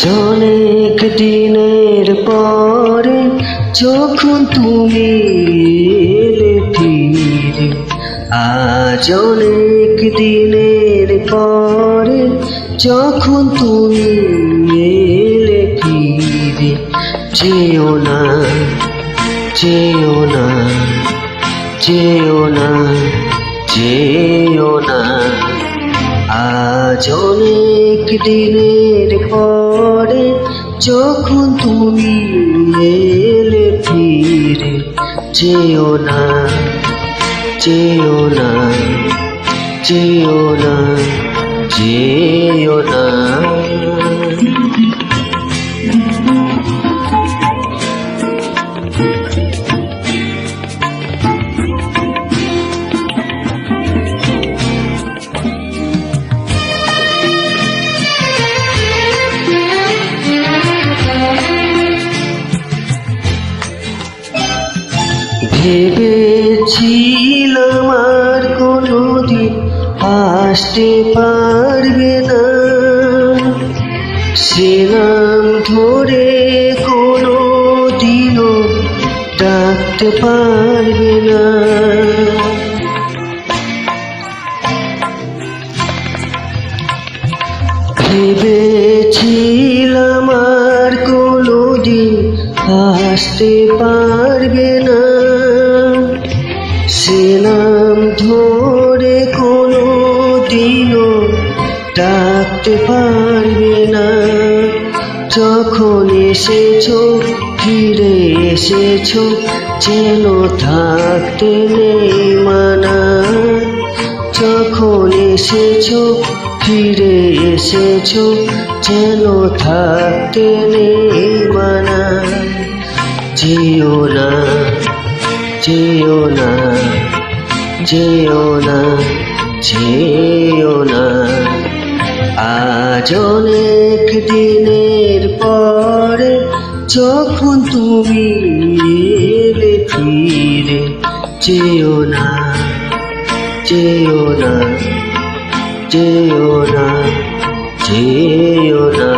অনেক দিনের পরে যখন তুমি এলে ফিরে, আজ অনেক দিনের পরে যখন তুমি এলে ফিরে, যেও না যেও না যেও না যেও না। আজ অনেক দিনের পরে যখন তুমি এলে ফিরে, যেও না যেও না যেও না যেও না। ভেবেছিলাম আর কোনোদিন আসতে পারবে না, সে নাম ধরে কোনোদিনও ডাকতে পারবে না। ভেবেছিলাম আর কোনোদিন আসতে পারবে না, সে নাম ধরে কোনোদিনও ডাকতে পারবে না। যখন এসেছো ফিরে এসেছো যেন থাকতে নেই মানা, যখন এসেছো ফিরে এসেছো যেন থাকতে নেই মানা। যেও না যেও না যেও না যেও না। আজ অনেক দিনের পরে যখন তুমি এলে ফিরে, যেও না যেও না যেও না যেও না।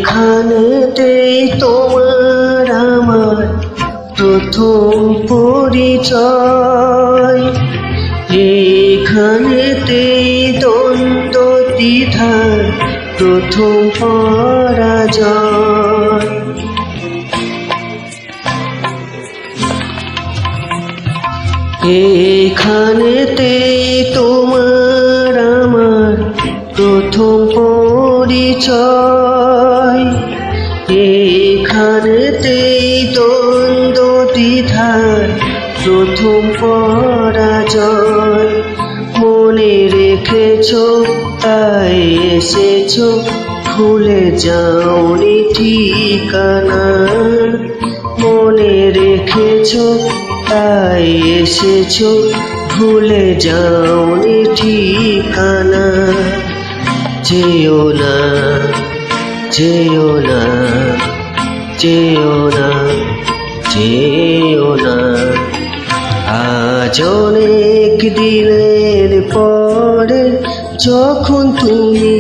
এখানেতেই তোমার আমার প্রথম পরিচয়, এখানেতেই দ্বন্দ্ব দ্বিধার প্রথম পরাজয়। এখানেতেই তোমার আমার প্রথম পরিচয়, এখানেতেই দ্বন্দ্ব দ্বিধার প্রথম পরাজয়। মনে রেখেছো তাই এসেছো, ভুলে যাওনি ঠিকানা। মনে রেখেছো তাই এসেছো, ভুলে যাওনি ঠিকানা। যেও না যেও না যেও না যেও না। আজ অনেক দিনের পরে যখন তুমি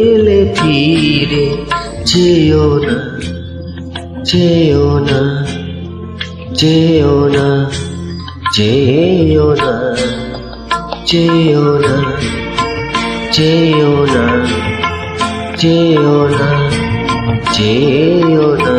এলে ফিরে, যেও না যেও না যেও না যেও না যেও না যেও না যেও না যেও না।